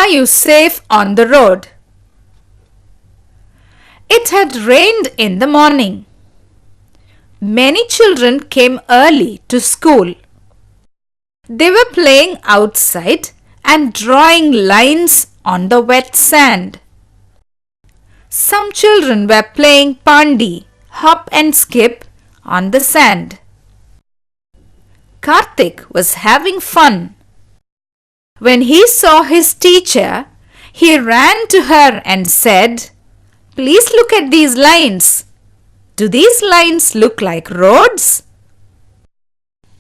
Are you safe on the road? It had rained in the morning. Many children came early to school. They were playing outside and drawing lines on the wet sand. Some children were playing pandi, hop and skip, on the sand. Karthik was having fun. When he saw his teacher, he ran to her and said, "Please look at these lines. Do these lines look like roads?"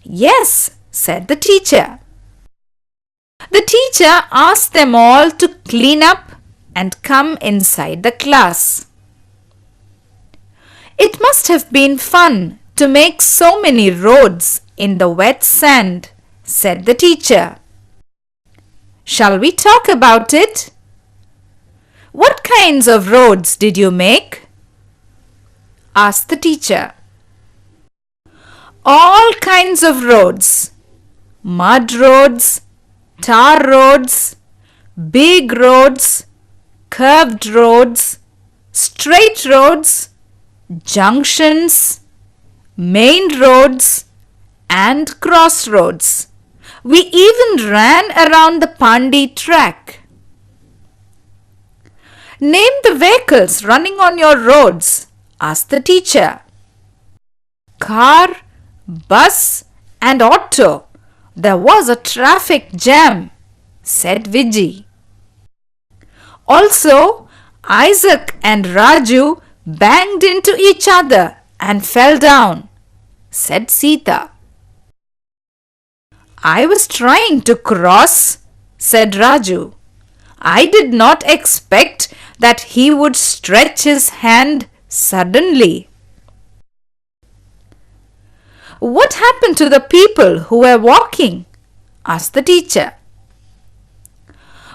"Yes," said the teacher. The teacher asked them all to clean up and come inside the class. It must have been fun to make so many roads in the wet sand, said the teacher. Shall we talk about it? What kinds of roads did you make? Asked the teacher. All kinds of roads. Mud roads, tar roads, big roads, curved roads, straight roads, junctions, main roads, and crossroads. We even ran around the Pandi track. Name the vehicles running on your roads, asked the teacher. Car, bus, and auto. There was a traffic jam, said Vijay. Also, Isaac and Raju banged into each other and fell down, said Sita. I was trying to cross, said Raju. I did not expect that he would stretch his hand suddenly. What happened to the people who were walking? Asked the teacher.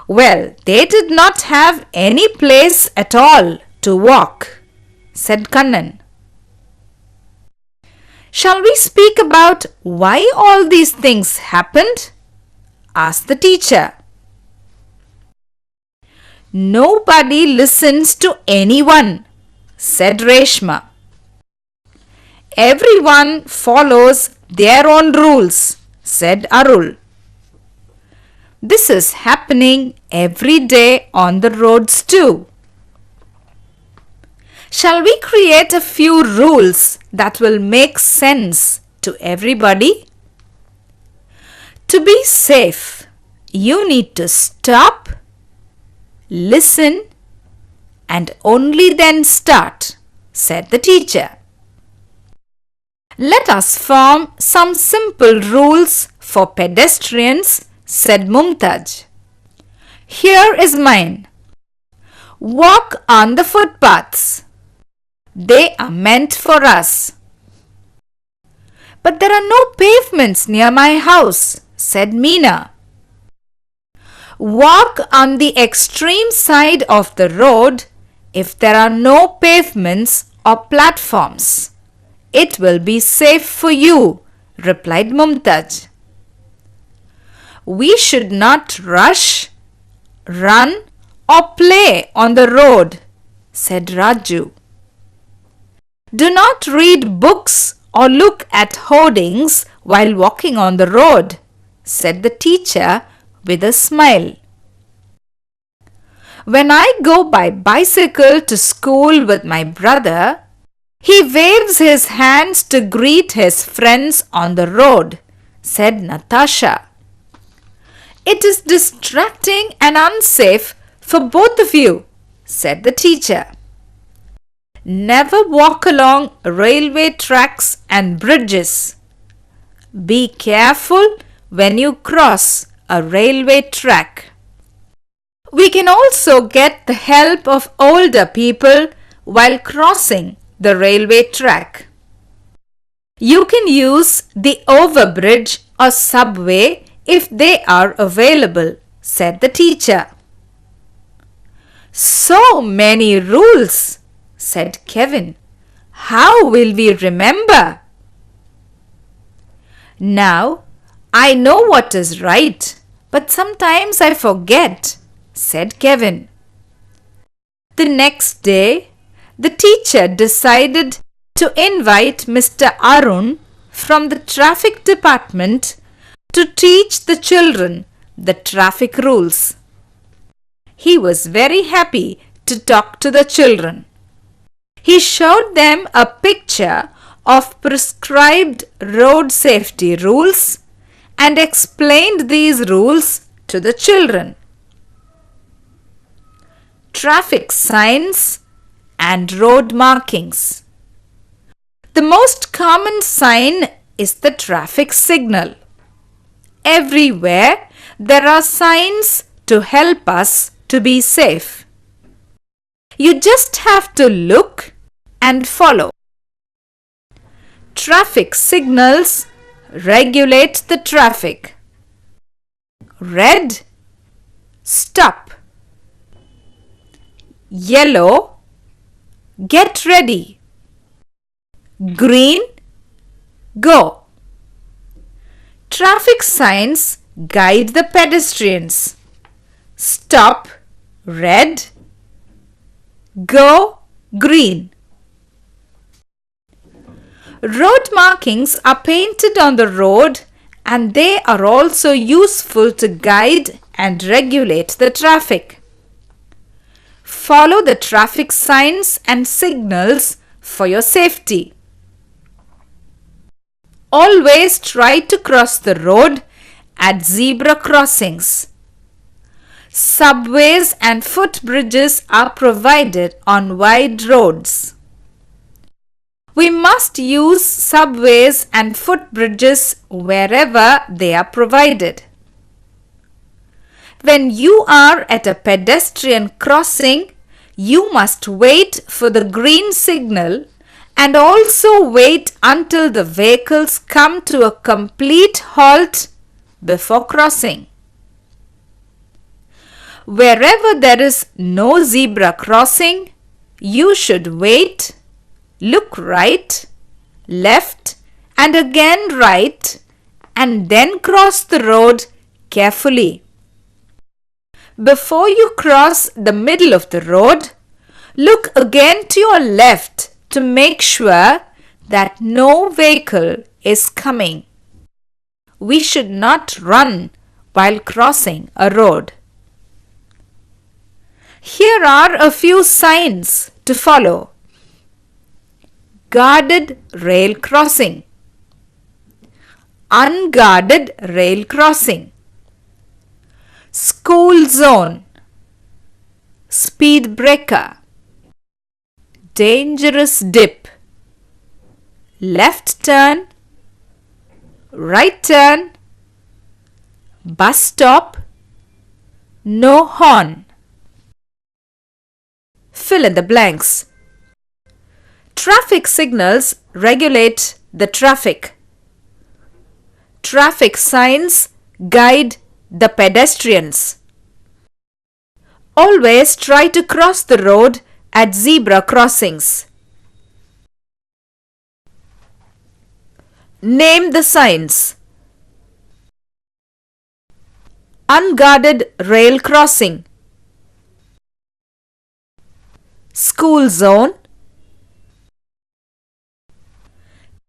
Well, they did not have any place at all to walk, said Kannan. Shall we speak about why all these things happened? Asked the teacher. Nobody listens to anyone, said Reshma. Everyone follows their own rules, said Arul. This is happening every day on the roads too. Shall we create a few rules that will make sense to everybody? To be safe, you need to stop, listen, and only then start, said the teacher. Let us form some simple rules for pedestrians, said Mumtaj. Here is mine. Walk on the footpaths. They are meant for us. But there are no pavements near my house, said Meena. Walk on the extreme side of the road if there are no pavements or platforms. It will be safe for you, replied Mumtaj. We should not rush, run, or play on the road, said Raju. Do not read books or look at hoardings while walking on the road, said the teacher with a smile. When I go by bicycle to school with my brother, he waves his hands to greet his friends on the road, said Natasha. It is distracting and unsafe for both of you, said the teacher. Never walk along railway tracks and bridges. Be careful when you cross a railway track. We can also get the help of older people while crossing the railway track. You can use the overbridge or subway if they are available, said the teacher. So many rules, said Kevin. How will we remember? Now, I know what is right, but sometimes I forget, said Kevin. The next day, the teacher decided to invite Mr. Arun from the traffic department to teach the children the traffic rules. He was very happy to talk to the children. He showed them a picture of prescribed road safety rules and explained these rules to the children. Traffic signs and road markings. The most common sign is the traffic signal. Everywhere there are signs to help us to be safe. You just have to look and follow. Traffic signals regulate the traffic. Red, stop. Yellow, get ready. Green, go. Traffic signs guide the pedestrians. Stop, red. Go, green. Road markings are painted on the road and they are also useful to guide and regulate the traffic. Follow the traffic signs and signals for your safety. Always try to cross the road at zebra crossings. Subways and footbridges are provided on wide roads. We must use subways and footbridges wherever they are provided. When you are at a pedestrian crossing, you must wait for the green signal and also wait until the vehicles come to a complete halt before crossing. Wherever there is no zebra crossing, you should wait, look right, left and again right and then cross the road carefully. Before you cross the middle of the road, look again to your left to make sure that no vehicle is coming. We should not run while crossing a road. Here are a few signs to follow. Guarded rail crossing. Unguarded rail crossing. School zone. Speed breaker. Dangerous dip. Left turn. Right turn. Bus stop. No horn. Fill in the blanks. Traffic signals regulate the traffic. Traffic signs guide the pedestrians. Always try to cross the road at zebra crossings. Name the signs. Unguarded rail crossing. School zone.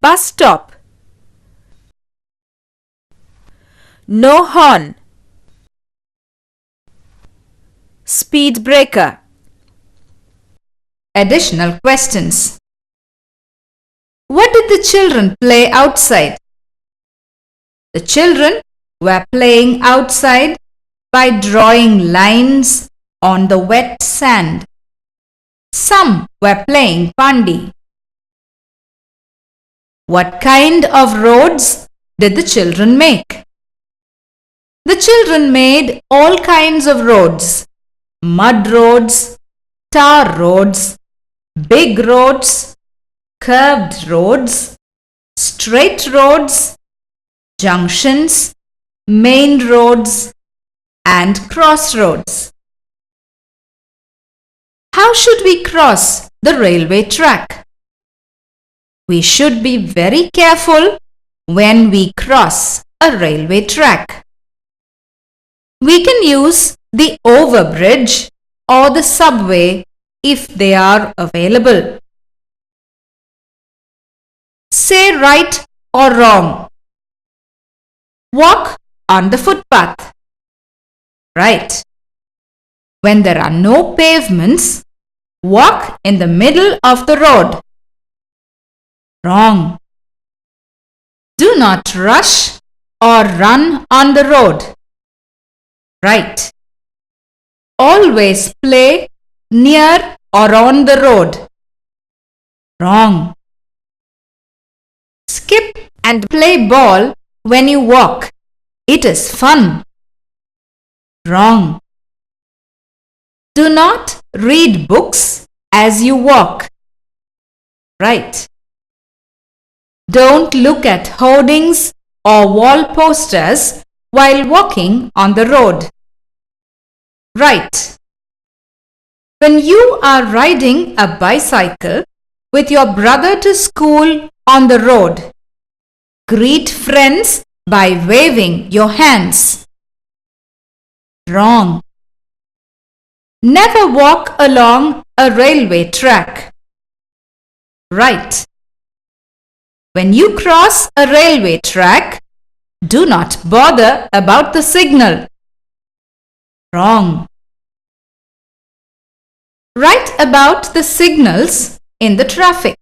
Bus stop. No horn. Speed breaker. Additional questions. What did the children play outside? The children were playing outside by drawing lines on the wet sand. Some were playing pandi. What kind of roads did the children make? The children made all kinds of roads. Mud roads, tar roads, big roads, curved roads, straight roads, junctions, main roads, and crossroads. How should we cross the railway track? We should be very careful when we cross a railway track. We can use the overbridge, or the subway if they are available. Say right or wrong. Walk on the footpath. Right. When there are no pavements, walk in the middle of the road. Wrong. Do not rush or run on the road. Right. Always play near or on the road. Wrong. Skip and play ball when you walk. It is fun. Wrong. Do not read books as you walk. Right. Don't look at hoardings or wall posters while walking on the road. Right. When you are riding a bicycle with your brother to school on the road, greet friends by waving your hands. Wrong. Never walk along a railway track. Right. When you cross a railway track, do not bother about the signal. Wrong. Write about the signals in the traffic.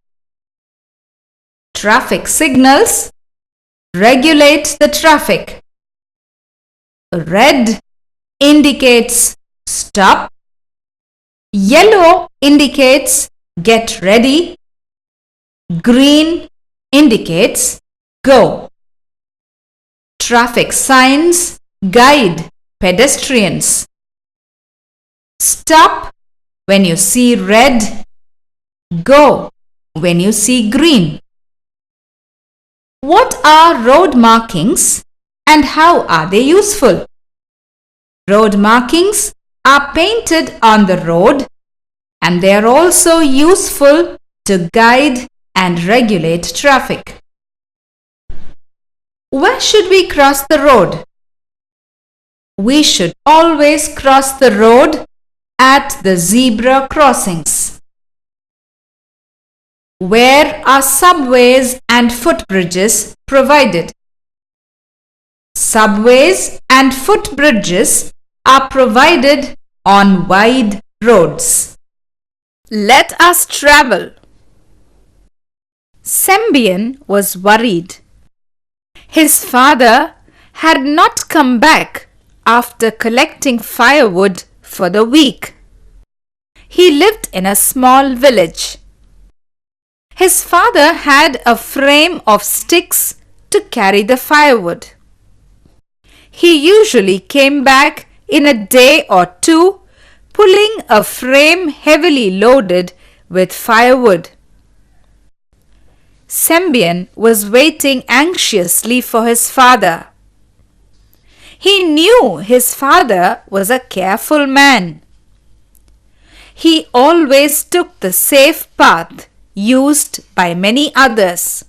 Traffic signals regulate the traffic. Red indicates stop. Yellow indicates get ready. Green indicates go. Traffic signs guide pedestrians. Stop when you see red. Go when you see green. What are road markings and how are they useful? Road markings are painted on the road and they are also useful to guide and regulate traffic. Where should we cross the road? We should always cross the road at the zebra crossings. Where are subways and footbridges provided? Subways and footbridges are provided on wide roads. Let us travel. Sembian was worried. His father had not come back after collecting firewood for the week. He lived in a small village. His father had a frame of sticks to carry the firewood. He usually came back in a day or two, pulling a frame heavily loaded with firewood. Sembian was waiting anxiously for his father. He knew his father was a careful man. He always took the safe path used by many others.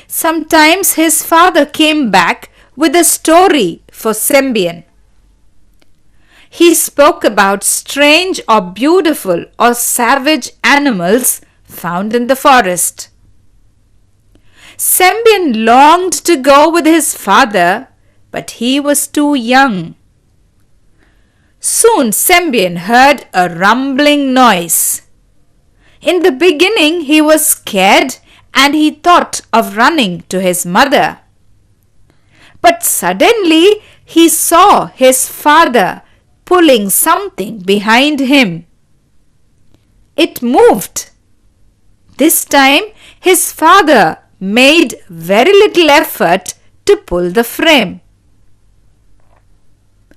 Sometimes his father came back with a story for Sembian. He spoke about strange or beautiful or savage animals found in the forest. Sembian longed to go with his father, but he was too young. Soon Sembian heard a rumbling noise. In the beginning he was scared and he thought of running to his mother. But suddenly he saw his father pulling something behind him. It moved. This time his father made very little effort to pull the frame.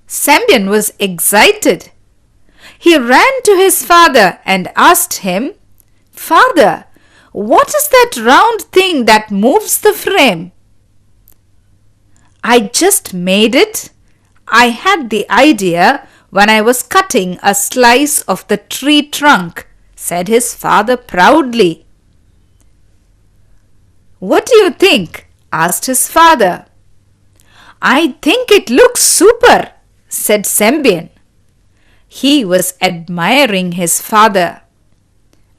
Sembian was excited. He ran to his father and asked him, "Father, what is that round thing that moves the frame?" "I just made it. I had the idea when I was cutting a slice of the tree trunk," said his father proudly. "What do you think?" asked his father. "I think it looks super," said Sembian. He was admiring his father.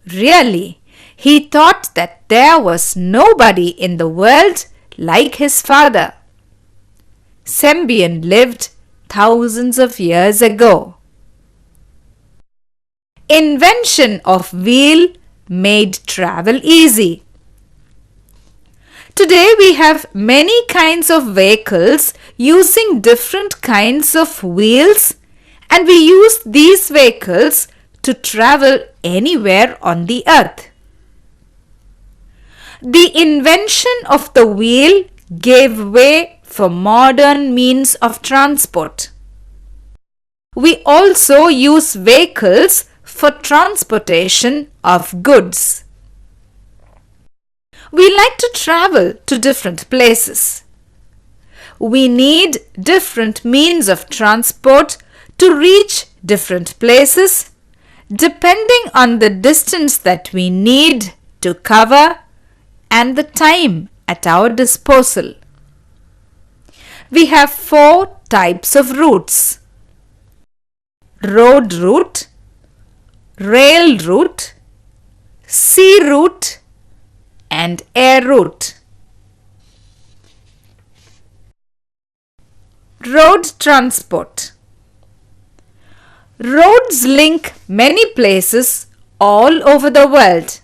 Really, he thought that there was nobody in the world like his father. Sembian lived thousands of years ago. Invention of wheel made travel easy. Today we have many kinds of vehicles using different kinds of wheels, and we use these vehicles to travel anywhere on the earth. The invention of the wheel gave way for modern means of transport. We also use vehicles for transportation of goods. We like to travel to different places. We need different means of transport to reach different places depending on the distance that we need to cover and the time at our disposal. We have 4 types of routes: road route, rail route, sea route, and air route. Road transport. Roads link many places all over the world.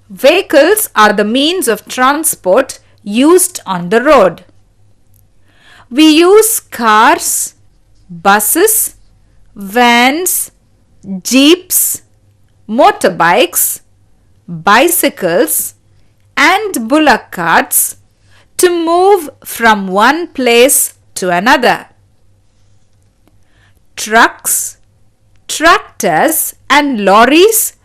Vehicles are the means of transport used on the road. We use cars, buses, vans, jeeps, motorbikes, bicycles, and bullock carts to move from one place to another. Trucks, tractors, and lorries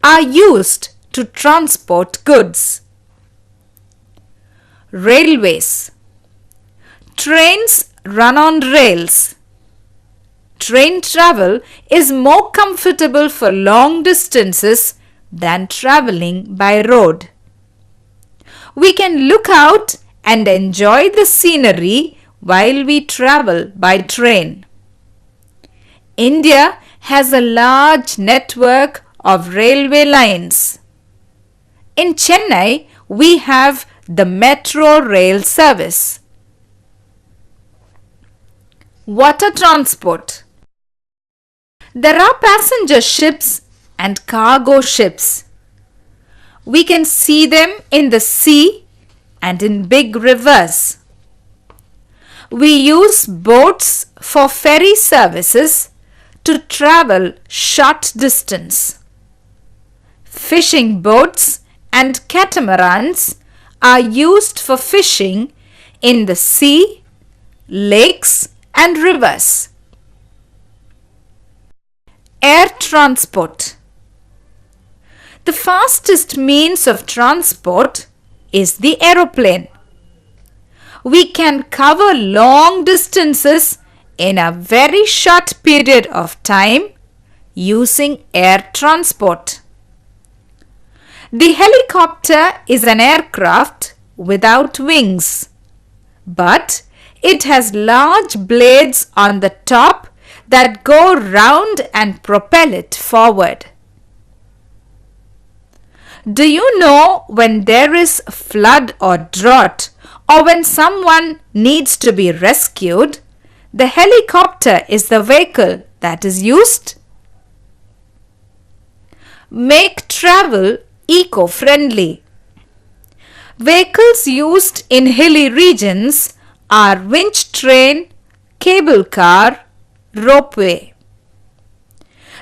are used to transport goods. Railways. Trains run on rails. Train travel is more comfortable for long distances than traveling by road. We can look out and enjoy the scenery while we travel by train. India has a large network of railway lines. In Chennai, we have the metro rail service. Water transport. There are passenger ships and cargo ships. We can see them in the sea and in big rivers. We use boats for ferry services to travel short distance. Fishing boats and catamarans are used for fishing in the sea, lakes, and rivers. Air transport. The fastest means of transport is the aeroplane. We can cover long distances in a very short period of time using air transport. The helicopter is an aircraft without wings, but it has large blades on the top that go round and propel it forward. Do you know when there is flood or drought, or when someone needs to be rescued, the helicopter is the vehicle that is used? Make travel eco-friendly. Vehicles used in hilly regions are winch train, cable car, ropeway.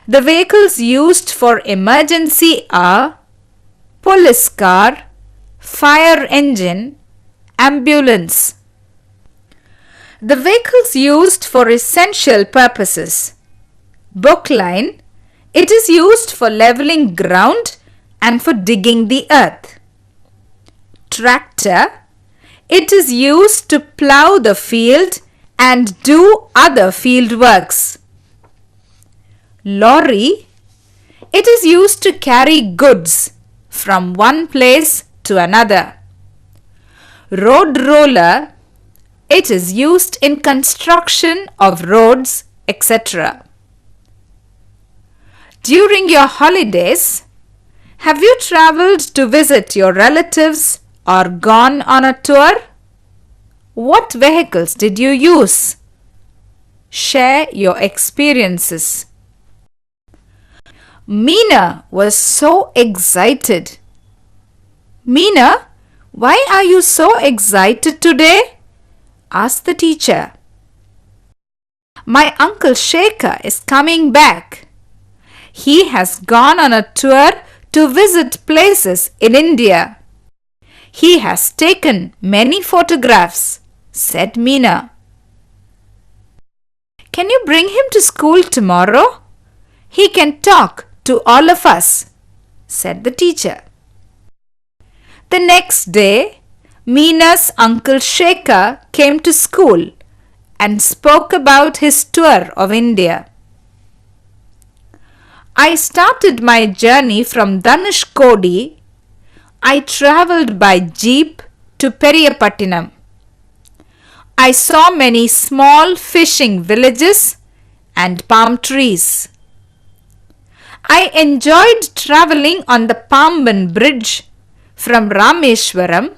The vehicles used for emergency are police car, fire engine, ambulance. The vehicles used for essential purposes. Bookline, it is used for leveling ground and for digging the earth. Tractor, it is used to plow the field and do other field works. Lorry, it is used to carry goods from one place to another. Road roller, It is used in construction of roads, etc. During your holidays, have you traveled to visit your relatives or gone on a tour? What vehicles did you use? Share your experiences. Meena was so excited. Meena, why are you so excited today? Asked the teacher. My uncle Shekhar is coming back. He has gone on a tour to visit places in India. He has taken many photographs, said Meena. Can you bring him to school tomorrow? He can talk to all of us, said the teacher. The next day, Meena's uncle Shekhar came to school and spoke about his tour of India. I started my journey from Dhanushkodi. I travelled by jeep to Periyapattinam. I saw many small fishing villages and palm trees. I enjoyed travelling on the Pamban bridge from Rameshwaram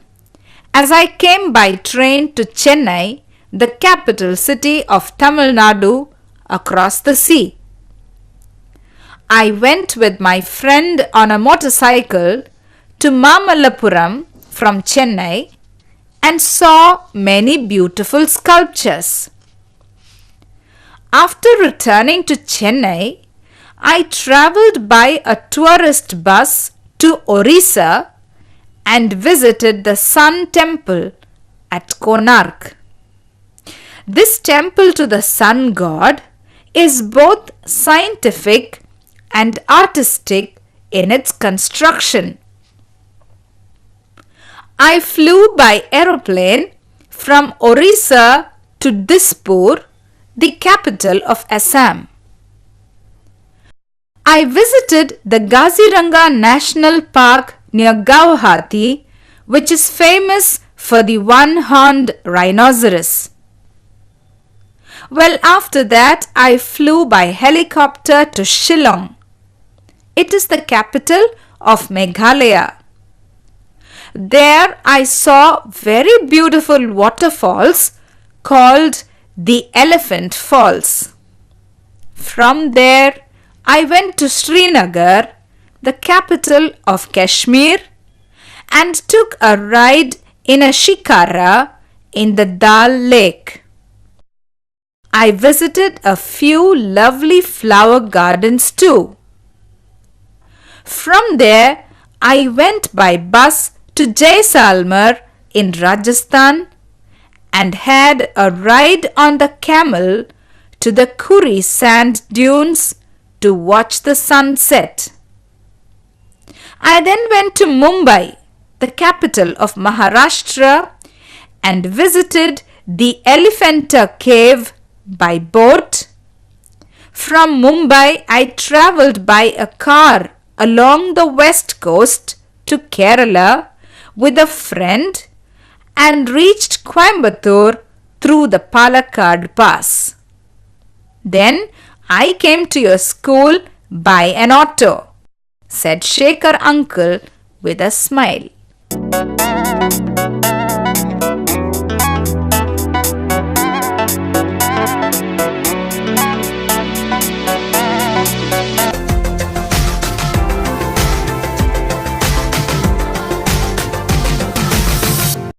as I came by train to Chennai, the capital city of Tamil Nadu, across the sea. I went with my friend on a motorcycle to Mamallapuram from Chennai and saw many beautiful sculptures. After returning to Chennai, I travelled by a tourist bus to Orissa and visited the Sun Temple at Konark. This temple to the sun god is both scientific and artistic in its construction. I flew by aeroplane from Orissa to Dispur, the capital of Assam. I visited the Kaziranga National Park near Guwahati, which is famous for the one-horned rhinoceros. Well, after that, I flew by helicopter to Shillong. It is the capital of Meghalaya. There I saw very beautiful waterfalls called the Elephant Falls. From there, I went to Srinagar, the capital of Kashmir, and took a ride in a shikara in the Dal Lake. I visited a few lovely flower gardens too. From there, I went by bus to Jaisalmer in Rajasthan and had a ride on the camel to the Kuri sand dunes to watch the sunset. I then went to Mumbai, the capital of Maharashtra, and visited the Elephanta Cave by boat. From Mumbai, I travelled by a car along the west coast to Kerala with a friend and reached Coimbatore through the Palakkad Pass. Then I came to your school by an auto, said Shekhar uncle with a smile.